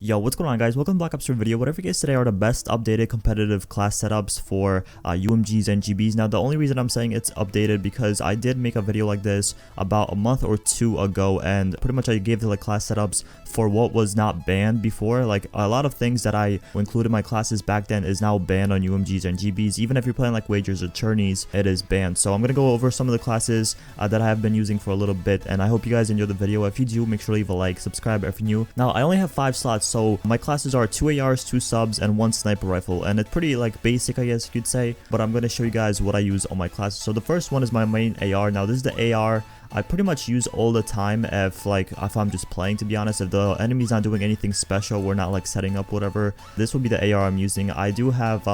Yo, what's going on, guys? Welcome to Black Ops 3 video. Whatever you guys today are the best updated competitive class setups for UMGs and GBs. Now, the only reason I'm saying it's updated because I did make a video like this about a month or two ago, and pretty much I gave the class setups for what was not banned before. Like, a lot of things that I included in my classes back then is now banned on UMGs and GBs. Even if you're playing like Wagers or Tourneys, it is banned. So I'm gonna go over some of the classes that I have been using for a little bit, and I hope you guys enjoy the video. If you do, make sure to leave a like, subscribe if you're new. Now, I only have 5 slots. So my classes are 2 ARs, 2 subs, and 1 sniper rifle, and it's pretty like basic, I guess you could say, but I'm going to show you guys what I use on my classes. So the first one is my main AR. Now this is the AR I pretty much use all the time if I'm just playing, to be honest. If the enemy's not doing anything special, we're not like setting up whatever, this will be the AR I'm using. I do have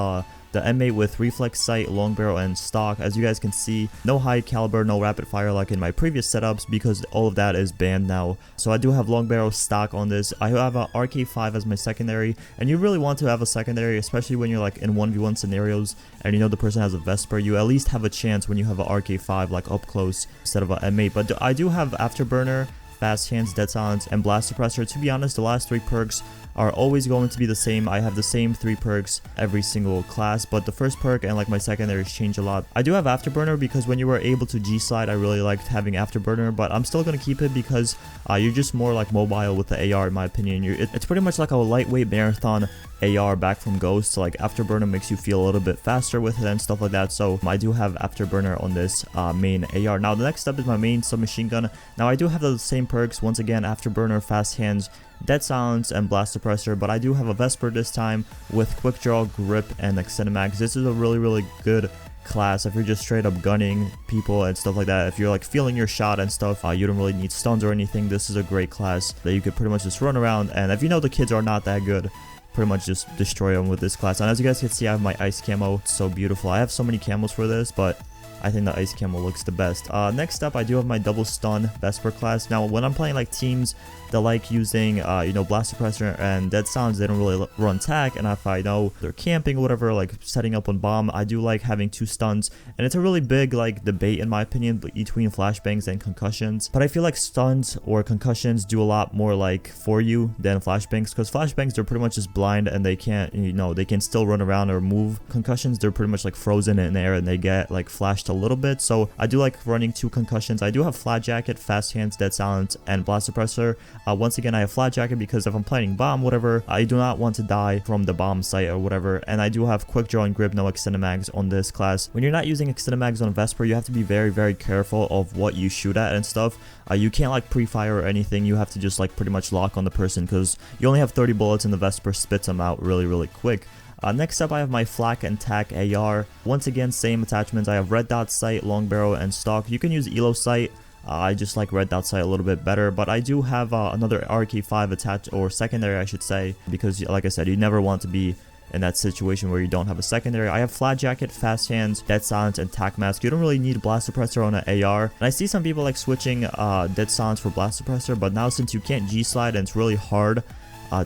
the M8 with reflex sight, long barrel, and stock. As you guys can see, no high caliber, no rapid fire like in my previous setups because all of that is banned now. So I do have long barrel stock on this. I have a RK5 as my secondary, and you really want to have a secondary, especially when you're like in 1v1 scenarios and you know the person has a Vesper. You at least have a chance when you have a RK5 like up close instead of a M8. But I do have afterburner, fast hands, dead silence, and blast suppressor. To be honest, the last 3 perks are always going to be the same. I have the same 3 perks every single class, but the first perk and like my secondaries change a lot. I do have afterburner because when you were able to G-slide, I really liked having afterburner, but I'm still going to keep it because you're just more like mobile with the AR in my opinion. It's pretty much like a lightweight marathon AR back from Ghost. So like afterburner makes you feel a little bit faster with it and stuff like that. So I do have afterburner on this main AR. Now the next up is my main submachine gun. Now I do have the same perks, once again, afterburner, fast hands, dead silence, and blast suppressor, but I do have a Vesper this time with quick draw, grip, and extended mags. This is a really good class if you're just straight up gunning people and stuff like that. If you're like feeling your shot and stuff, you don't really need stuns or anything. This is a great class that you could pretty much just run around, and if you know the kids are not that good, pretty much just destroy them with this class. And as you guys can see, I have my ice camo. It's so beautiful. I have so many camos for this, but I think the ice camo looks the best. Next up, I do have my double stun Vesper class. Now, when I'm playing like teams that like using, blast suppressor and dead silence, they don't really run tack. And if I know they're camping or whatever, like setting up on bomb, I do like having 2 stuns. And it's a really big like debate in my opinion between flashbangs and concussions. But I feel like stuns or concussions do a lot more like for you than flashbangs, because flashbangs, they're pretty much just blind and they can't, they can still run around or move. Concussions, they're pretty much like frozen in the air and they get like flashed a little bit. So I do like running 2 concussions. I do have flat jacket, fast hands, dead silence, and blast suppressor. Once again, I have flat jacket because if I'm playing bomb, whatever, I do not want to die from the bomb site or whatever. And I do have quick draw and grip, no extended mags on this class. When you're not using extended mags on Vesper, you have to be very careful of what you shoot at and stuff. You can't like pre-fire or anything. You have to just like pretty much lock on the person because you only have 30 bullets and the Vesper spits them out really quick. Next up, I have my flak and tac AR. Once again, same attachments. I have red dot sight, long barrel, and stock. You can use elo sight. I just like red dot sight a little bit better, but I do have another RK5 attached, or secondary I should say, because like I said, you never want to be in that situation where you don't have a secondary. I have flat jacket, fast hands, dead silence, and tac mask. You don't really need blast suppressor on an AR. And I see some people like switching dead silence for blast suppressor, but now since you can't G-slide and it's really hard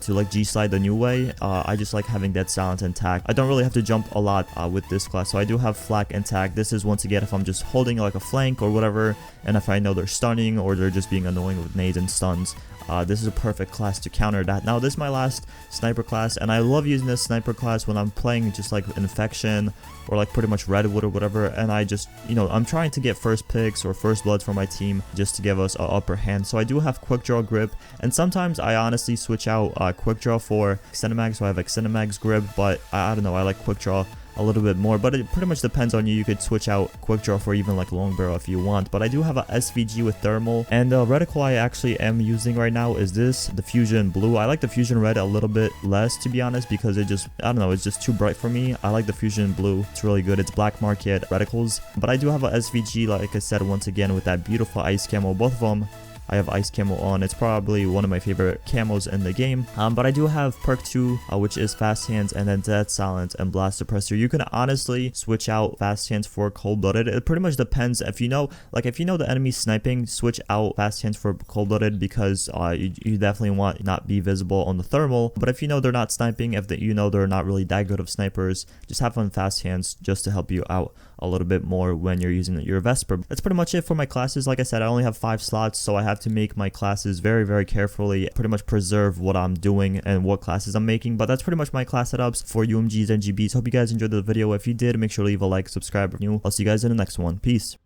to like G-slide the new way, I just like having dead silence and tac. I don't really have to jump a lot with this class, so I do have flak and tac. This is once again if I'm just holding like a flank or whatever, and if I know they're stunning or they're just being annoying with nades and stuns. This is a perfect class to counter that. Now this is my last sniper class, and I love using this sniper class when I'm playing just like infection or like pretty much redwood or whatever, and I just, I'm trying to get first picks or first bloods for my team just to give us an upper hand. So I do have quick draw, grip, and sometimes I honestly switch out quick draw for extended mag, so I have extended mag's grip, but I don't know, I like quick draw a little bit more, but it pretty much depends on you. You could switch out quick draw for even like long barrel if you want. But I do have a SVG with thermal, and the reticle I actually am using right now is the fusion blue. I like the fusion red a little bit less, to be honest, because it just, I don't know, it's just too bright for me. I like the fusion blue. It's really good. It's black market reticles. But I do have a SVG, like I said, once again with that beautiful ice camo. Both of them I have ice camo on. It's probably one of my favorite camos in the game. But I do have perk 2, which is fast hands, and then dead silence and blast suppressor. You can honestly switch out fast hands for cold-blooded. It pretty much depends. If you know the enemy sniping, switch out fast hands for cold-blooded because you definitely want not be visible on the thermal. But if you know they're not sniping, if they're not really that good of snipers, just have on fast hands just to help you out a little bit more when you're using your Vesper. That's pretty much it for my classes. Like I said, I only have 5 slots, so I have to make my classes very carefully, pretty much preserve what I'm doing and what classes I'm making. But that's pretty much my class setups for UMGs and GBs. Hope you guys enjoyed the video. If you did, make sure to leave a like, subscribe, and I'll see you guys in the next one. Peace.